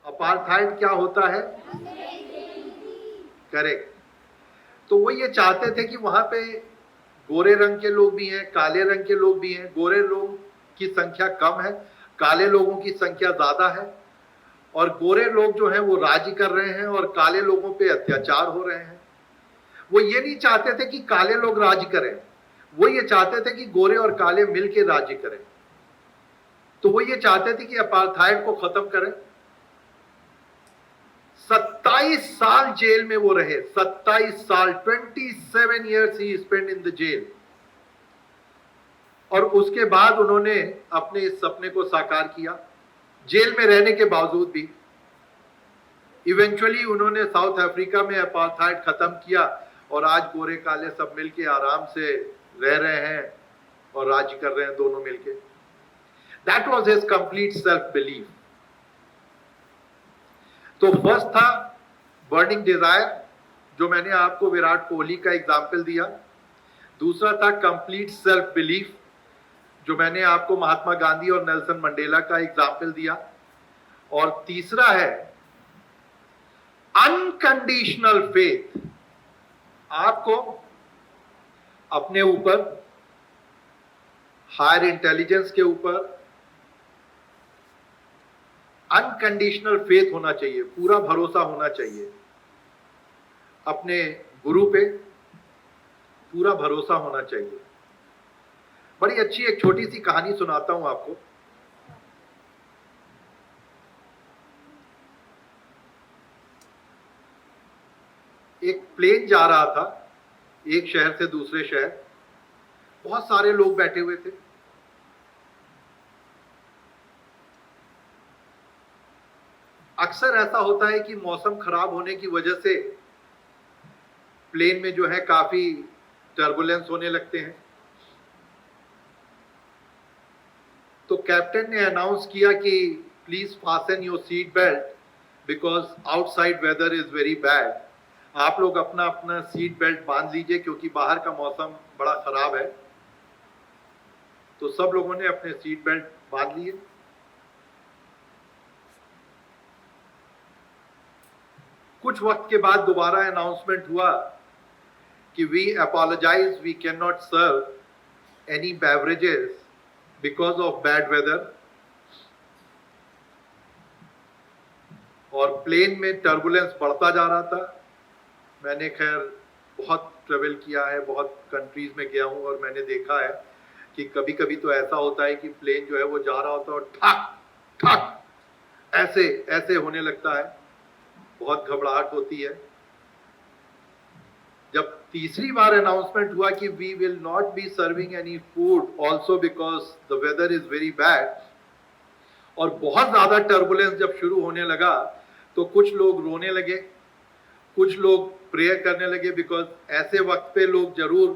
Apartheid क्या होता है? करेक्ट। तो वो ये चाहते थे कि वहां पे गोरे रंग के लोग भी हैं, काले रंग के लोग भी हैं। गोरे लोग की संख्या कम है, काले लोगों की संख्या ज्यादा है, और गोरे लोग जो हैं वो राज्य कर रहे हैं और काले लोगों पे अत्याचार हो रहे हैं। वो ये नहीं चाहते थे कि काले लोग राज्य करें, वो ये चाहते थे कि गोरे और काले मिलकर राज्य करें। तो वो ये चाहते थे कि अपार्थाइड को खत्म करें। 27 साल जेल में वो रहे, 27 साल, 27 years ही स्पेंड इन द जेल। और उसके बाद उन्होंने अपने इस सपने को साकार किया, जेल में रहने के बावजूद भी। इवेंचुअली उन्होंने साउथ अफ्रीका में अपार्थाइड खत्म किया और आज गोरे काले सब मिलके आराम से रह रहे हैं और राज्य कर रहे हैं दोनों मिलके। That was his complete self belief. तो फर्स्ट था बर्निंग डिजायर, जो मैंने आपको विराट कोहली का एग्जाम्पल दिया। दूसरा था कंप्लीट सेल्फ बिलीफ, जो मैंने आपको महात्मा गांधी और नेल्सन मंडेला का एग्जाम्पल दिया। और तीसरा है अनकंडीशनल फेथ। आपको अपने ऊपर, हायर इंटेलिजेंस के ऊपर अनकंडीशनल फेथ होना चाहिए, पूरा भरोसा होना चाहिए। अपने गुरु पे पूरा भरोसा होना चाहिए। बड़ी अच्छी एक छोटी सी कहानी सुनाता हूं आपको। एक प्लेन जा रहा था एक शहर से दूसरे शहर, बहुत सारे लोग बैठे हुए थे। अक्सर ऐसा होता है कि मौसम खराब होने की वजह से प्लेन में जो है काफी टर्बुलेंस होने लगते हैं। तो कैप्टन ने अनाउंस किया कि please fasten your seat belt because outside weather is very bad. आप लोग अपना अपना सीट बेल्ट बांध लीजिए क्योंकि बाहर का मौसम बड़ा खराब है। तो सब लोगों ने अपने सीट बेल्ट बांध लिए। कुछ वक्त के बाद दोबारा अनाउंसमेंट हुआ कि we apologise, we can not serve any beverages because of bad weather. और प्लेन में टर्बुलेंस बढ़ता जा रहा था। मैंने खैर बहुत ट्रेवल किया है, बहुत कंट्रीज में गया हूं और मैंने देखा है कि कभी कभी तो ऐसा होता है कि प्लेन जो है वो जा रहा होता है और ठक ठक ऐसे ऐसे होने लगता है, बहुत घबराहट होती है। जब तीसरी बार अनाउंसमेंट हुआ कि we will not be serving any food also because the weather is very bad, और बहुत ज्यादा टर्बुलेंस जब शुरू होने लगा तो कुछ लोग रोने लगे, कुछ लोग प्रेयर करने लगे। बिकॉज ऐसे वक्त पे लोग जरूर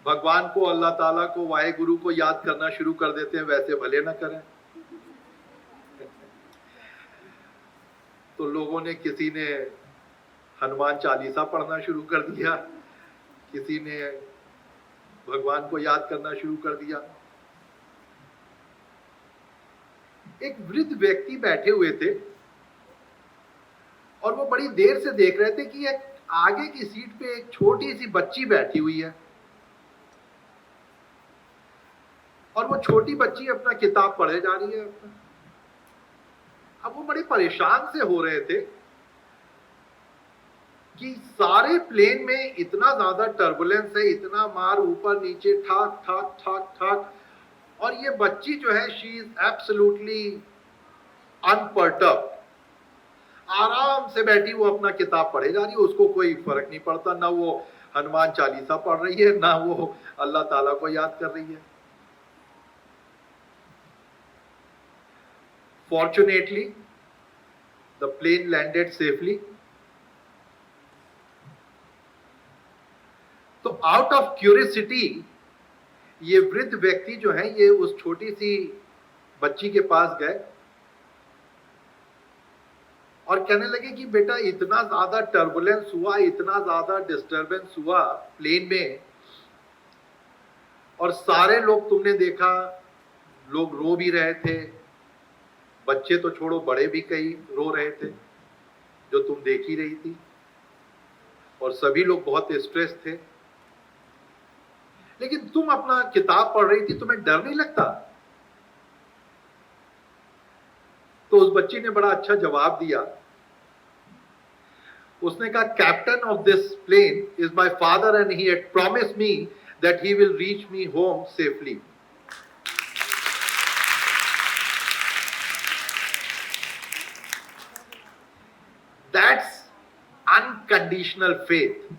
भगवान को, अल्लाह ताला को, वाहेगुरु को याद करना शुरू कर देते हैं, वैसे भले ना करें। तो लोगों ने, किसी ने हनुमान चालीसा पढ़ना शुरू कर दिया, किसी ने भगवान को याद करना शुरू कर दिया। एक वृद्ध व्यक्ति बैठे हुए थे और वो बड़ी देर से देख रहे थे कि एक आगे की सीट पे एक छोटी सी बच्ची बैठी हुई है और वो छोटी बच्ची अपना किताब पढ़े जा रही है। अब वो बड़े परेशान से हो रहे थे कि सारे प्लेन में इतना ज्यादा टर्बुलेंस है, इतना मार ऊपर नीचे, ठाक ठाक ठाक ठाक, और ये बच्ची जो है शी इज एब्सोल्युटली अनपर्टर्ब्ड, आराम से बैठी वो अपना किताब पढ़े जा रही है। उसको कोई फर्क नहीं पड़ता, ना वो हनुमान चालीसा पढ़ रही है, ना वो अल्लाह ताला को याद कर रही है। Fortunately the plane landed safely. तो आउट ऑफ क्यूरियोसिटी ये वृद्ध व्यक्ति जो है ये उस छोटी सी बच्ची के पास गए और कहने लगे कि बेटा इतना ज्यादा टर्बुलेंस हुआ, इतना ज्यादा डिस्टरबेंस हुआ प्लेन में, और सारे लोग, तुमने देखा, लोग रो भी रहे थे, बच्चे तो छोड़ो, बड़े भी कई रो रहे थे, जो तुम देख ही रही थी, और सभी लोग बहुत स्ट्रेस थे। लेकिन तुम अपना किताब पढ़ रही थी, तुम्हें डर नहीं लगता? तो उस बच्ची ने बड़ा अच्छा जवाब दिया। उसने कहा, captain of this plane is my father and he had promised me that he will reach me home safely. That's unconditional faith.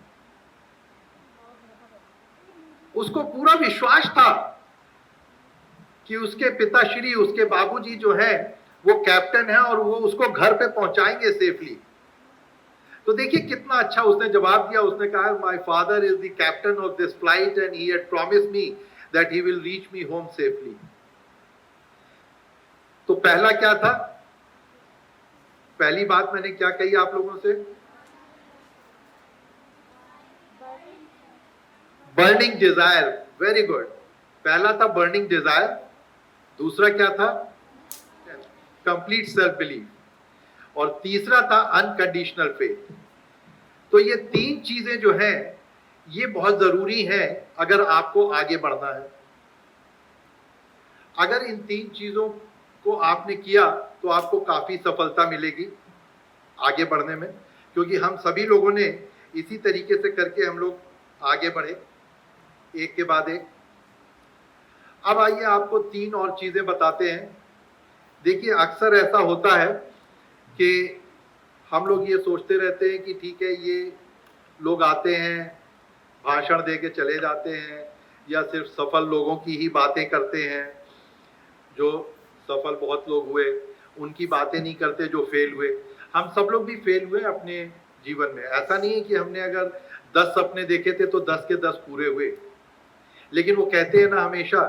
उसको पूरा विश्वास था कि उसके पिताश्री, उसके बाबूजी जो है वो कैप्टन है और वो उसको घर पे पहुंचाएंगे सेफली। तो देखिए कितना अच्छा उसने जवाब दिया। उसने कहा, my father is the captain of this flight and he had promised me that he will reach me home safely. तो पहला क्या था? पहली बात मैंने क्या कही आप लोगों से? Burning desire. Very good. पहला था बर्निंग डिजायर। दूसरा क्या था? Complete self belief. और तीसरा था अनकंडीशनल फेथ। तो ये तीन चीजें जो हैं ये बहुत जरूरी हैं अगर आपको आगे बढ़ना है। अगर इन तीन चीजों को आपने किया तो आपको काफी सफलता मिलेगी आगे बढ़ने में, क्योंकि हम सभी लोगों ने इसी तरीके से करके हम लोग आगे बढ़े एक के बाद एक। अब आइए आपको तीन और चीजें बताते हैं। देखिए अक्सर ऐसा होता है कि हम लोग ये सोचते रहते हैं कि ठीक है, ये लोग आते हैं, भाषण दे के चले जाते हैं, या सिर्फ सफल लोगों की ही बातें करते हैं। जो सफल बहुत लोग हुए उनकी बातें नहीं करते जो फेल हुए। हम सब लोग भी फेल हुए अपने जीवन में। ऐसा नहीं है कि हमने अगर 10 सपने देखे थे तो 10 के 10 पूरे हुए। लेकिन वो कहते हैं ना हमेशा,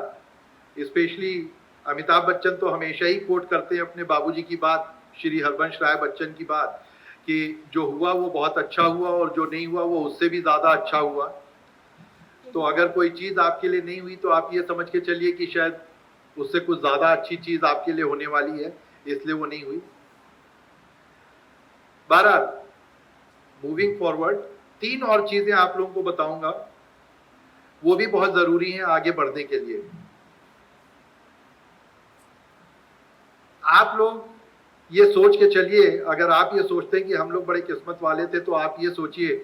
स्पेशली अमिताभ बच्चन तो हमेशा ही कोट करते हैं अपने बाबूजी की बात, श्री हरबंश राय बच्चन की बात, कि जो हुआ वो बहुत अच्छा हुआ और जो नहीं हुआ वो उससे भी ज्यादा अच्छा हुआ। तो अगर कोई चीज आपके लिए नहीं हुई तो आप ये समझ के चलिए कि शायद उससे कुछ ज्यादा अच्छी चीज आपके लिए होने वाली है, इसलिए वो नहीं हुई। बहरहाल मूविंग फॉरवर्ड, तीन और चीजें आप लोगों को बताऊंगा, वो भी बहुत जरूरी हैं आगे बढ़ने के लिए। आप लोग ये सोच के चलिए, अगर आप ये सोचते हैं कि हम लोग बड़े किस्मत वाले थे, तो आप ये सोचिए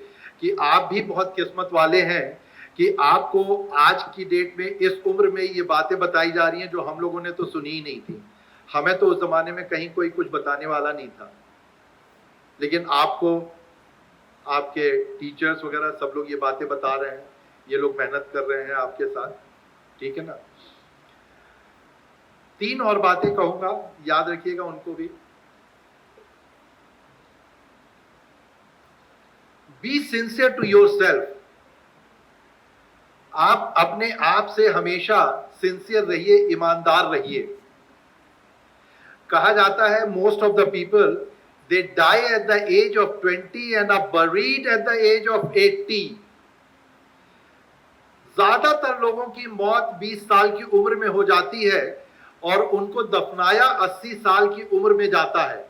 कि आप भी बहुत किस्मत वाले हैं कि आपको आज की डेट में इस उम्र में ये बातें बताई जा रही हैं जो हम लोगों ने तो सुनी ही नहीं थी। हमें तो उस जमाने में कहीं कोई कुछ बताने वाला नहीं था, लेकिन आपको आपके टीचर्स वगैरह सब लोग ये बातें बता रहे हैं, ये लोग मेहनत कर रहे हैं आपके साथ, ठीक है ना। तीन और बातें कहूंगा, याद रखिएगा उनको भी। Be sincere to yourself. आप अपने आप से हमेशा सिंसियर रहिए, ईमानदार रहिए। कहा जाता है most of the people they die at the age of 20 and are buried at the age of 80। ज्यादातर लोगों की मौत 20 साल की उम्र में हो जाती है और उनको दफनाया 80 साल की उम्र में जाता है।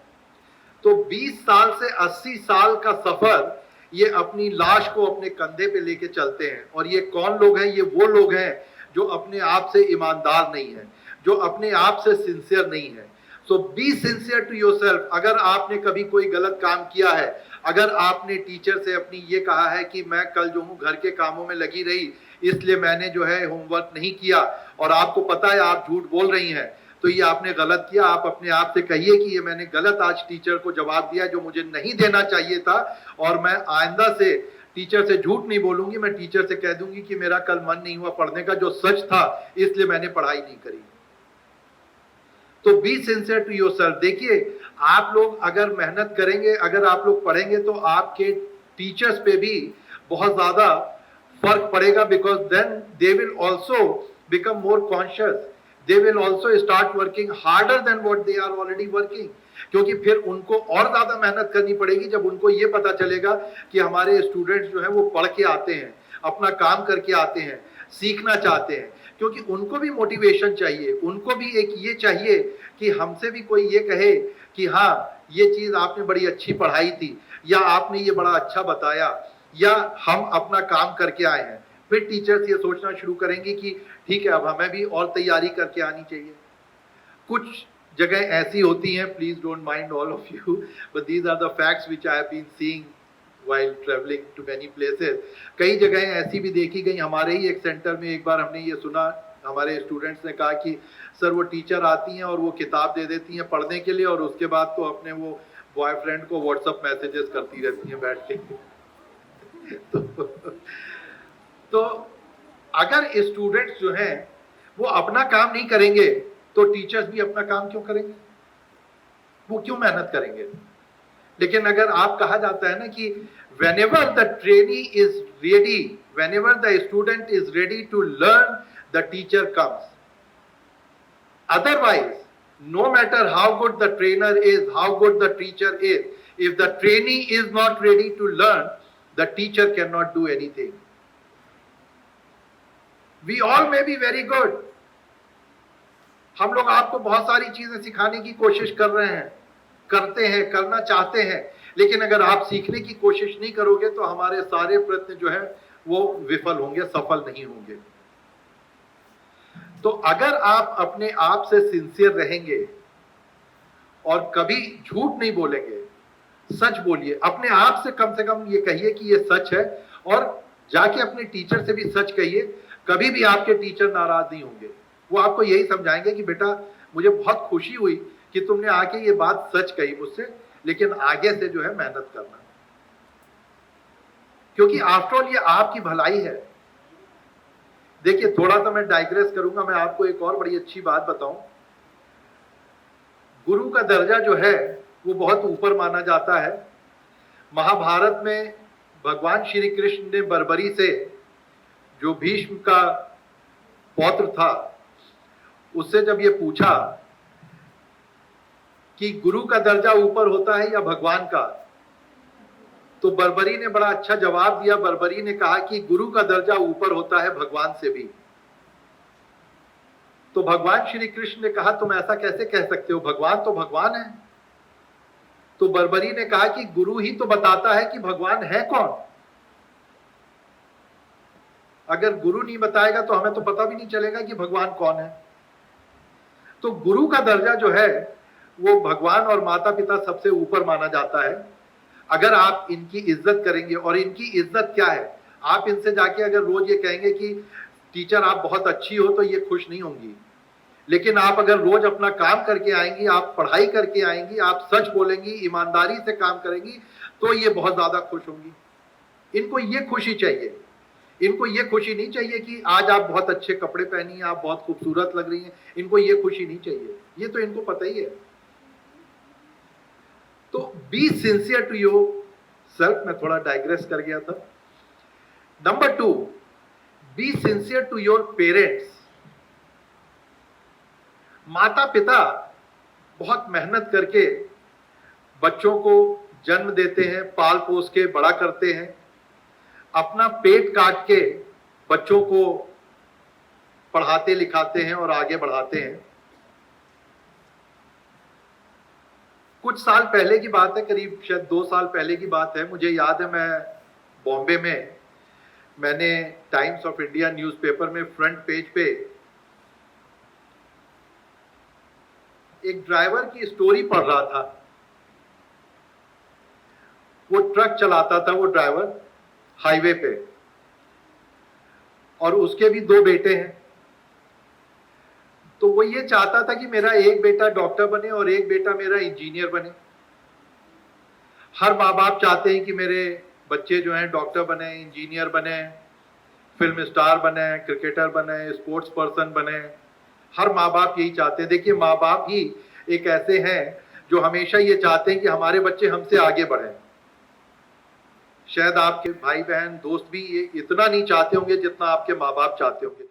तो 20 साल से 80 साल का सफर ये अपनी लाश को अपने कंधे पे लेके चलते हैं। और ये कौन लोग हैं? ये वो लोग हैं जो अपने आप से ईमानदार नहीं है, जो अपने आप से सिंसियर नहीं है। सो बी सिंसियर टू योरसेल्फ। अगर आपने कभी कोई गलत काम किया है, अगर आपने टीचर से अपनी ये कहा है कि मैं कल जो हूँ घर के कामों में लगी रही इसलिए मैंने जो है होमवर्क नहीं किया, और आपको पता है आप झूठ बोल रही हैं, तो ये आपने गलत किया। आप अपने आप से कहिए कि ये मैंने गलत आज टीचर को जवाब दिया जो मुझे नहीं देना चाहिए था, और मैं आइंदा से टीचर से झूठ नहीं बोलूंगी। मैं टीचर से कह दूंगी कि मेरा कल मन नहीं हुआ पढ़ने का, जो सच था इसलिए मैंने पढ़ाई नहीं करी। तो बी सिंसियर टू योरसेल्फ। देखिए आप लोग अगर मेहनत करेंगे, अगर आप लोग पढ़ेंगे, तो आपके टीचर्स पे भी बहुत ज्यादा फर्क पड़ेगा, because then they will also become more conscious, they will also start working harder than what they are already working। क्योंकि फिर उनको और ज्यादा मेहनत करनी पड़ेगी जब उनको ये पता चलेगा कि हमारे स्टूडेंट्स जो हैं वो पढ़ के आते हैं, अपना काम करके आते हैं, सीखना चाहते हैं। क्योंकि उनको भी मोटिवेशन चाहिए, उनको भी एक ये चाहिए कि हमसे भी कोई ये कहे कि हाँ, ये चीज आपने बड़ी अच्छी पढ़ाई थी, या आपने ये बड़ा अच्छा बताया, या हम अपना काम करके आए हैं। फिर टीचर्स ये सोचना शुरू करेंगे कि ठीक है, अब हमें भी और तैयारी करके आनी चाहिए। कुछ जगह ऐसी होती हैं, please don't mind all of you, but these are the facts which I have been seeing while traveling to many places। कई जगहें ऐसी भी देखी गई। हमारे ही एक सेंटर में एक बार हमने ये सुना, हमारे स्टूडेंट्स ने कहा कि सर वो टीचर आती हैं और वो किताब दे देती हैं पढ़ने के लिए, और उसके बाद तो अपने वो बॉयफ्रेंड को व्हाट्सएप मैसेजेस करती रहती हैं बैठ के। तो अगर स्टूडेंट्स जो हैं वो अपना काम नहीं करेंगे तो टीचर्स भी अपना काम क्यों करेंगे? वो क्यों मेहनत करेंगे? लेकिन अगर आप कहा जाता है ना कि whenever the trainee is ready, whenever the student is ready to learn, the teacher comes. Otherwise, no matter how good the trainer is, how good the teacher is, if the trainee is not ready to learn, the teacher cannot do anything. We all may be very good. हम लोग आपको बहुत सारी चीजें सिखाने की कोशिश कर रहे हैं, करते हैं, करना चाहते हैं, लेकिन अगर आप सीखने की कोशिश नहीं करोगे तो हमारे सारे प्रयत्न जो है वो विफल होंगे, सफल नहीं होंगे। तो अगर आप अपने आप से सिंसियर रहेंगे और कभी झूठ नहीं बोलेंगे, सच बोलिए, अपने आप से कम ये कहिए कि ये सच है, और जाके अपने टीचर से भी सच कहिए। कभी भी आपके टीचर नाराज नहीं होंगे, वो आपको यही समझाएंगे कि बेटा मुझे बहुत खुशी हुई कि तुमने आके ये बात सच कही मुझसे, लेकिन आगे से जो है मेहनत करना, क्योंकि आफ्टर ऑल ये आपकी भलाई है। देखिए, थोड़ा सा मैं डाइग्रेस करूंगा, मैं आपको एक और बड़ी अच्छी बात बताऊं। गुरु का दर्जा जो है वो बहुत ऊपर माना जाता है। महाभारत में भगवान श्री कृष्ण ने बर्बरी से, जो भीष्म का पौत्र था, उससे जब ये पूछा कि गुरु का दर्जा ऊपर होता है या भगवान का, तो बर्बरी ने बड़ा अच्छा जवाब दिया। बर्बरी ने कहा कि गुरु का दर्जा ऊपर होता है भगवान से भी। तो भगवान श्री कृष्ण ने कहा, तुम ऐसा कैसे कह सकते हो, भगवान तो भगवान है। तो बर्बरी ने कहा कि गुरु ही तो बताता है कि भगवान है कौन। अगर गुरु नहीं बताएगा तो हमें तो पता भी नहीं चलेगा कि भगवान कौन है। तो गुरु का दर्जा जो है वो भगवान और माता पिता सबसे ऊपर माना जाता है। अगर आप इनकी इज्जत करेंगे, और इनकी इज्जत क्या है, आप इनसे जाके अगर रोज ये कहेंगे कि टीचर आप बहुत अच्छी हो, तो ये खुश नहीं होंगी। लेकिन आप अगर रोज अपना काम करके आएंगी, आप पढ़ाई करके आएंगी, आप सच बोलेंगी, ईमानदारी से काम करेंगी, तो ये बहुत ज्यादा खुश होंगी। इनको ये खुशी चाहिए। इनको ये खुशी नहीं चाहिए कि आज आप बहुत अच्छे कपड़े पहनी हैं, आप बहुत खूबसूरत लग रही हैं। इनको ये खुशी नहीं चाहिए, ये तो इनको पता ही है। तो be sincere to yourself. मैं थोड़ा डाइग्रेस कर गया था। Number 2, be sincere to your parents. माता पिता बहुत मेहनत करके बच्चों को जन्म देते हैं, पाल पोस के बड़ा करते हैं, अपना पेट काट के बच्चों को पढ़ाते लिखाते हैं और आगे बढ़ाते हैं। कुछ साल पहले की बात है, करीब शायद 2 साल पहले की बात है। मुझे याद है, मैं बॉम्बे में, मैंने टाइम्स ऑफ इंडिया न्यूज़पेपर में फ्रंट पेज पे एक ड्राइवर की स्टोरी पढ़ रहा था। वो ट्रक चलाता था, वो ड्राइवर, हाईवे पे, और उसके भी 2 बेटे हैं। तो वो ये चाहता था कि मेरा एक बेटा डॉक्टर बने और एक बेटा मेरा इंजीनियर बने। हर माँ बाप चाहते हैं कि मेरे बच्चे जो हैं डॉक्टर बने, इंजीनियर बने, फिल्म स्टार बने, क्रिकेटर बने, स्पोर्ट्स पर्सन बने। हर माँ बाप यही चाहते हैं। देखिए, माँ बाप ही एक ऐसे हैं जो हमेशा ये चाहते हैं कि हमारे बच्चे हमसे आगे बढ़ें। शायद आपके भाई बहन दोस्त भी ये इतना नहीं चाहते होंगे जितना आपके माँ बाप चाहते होंगे।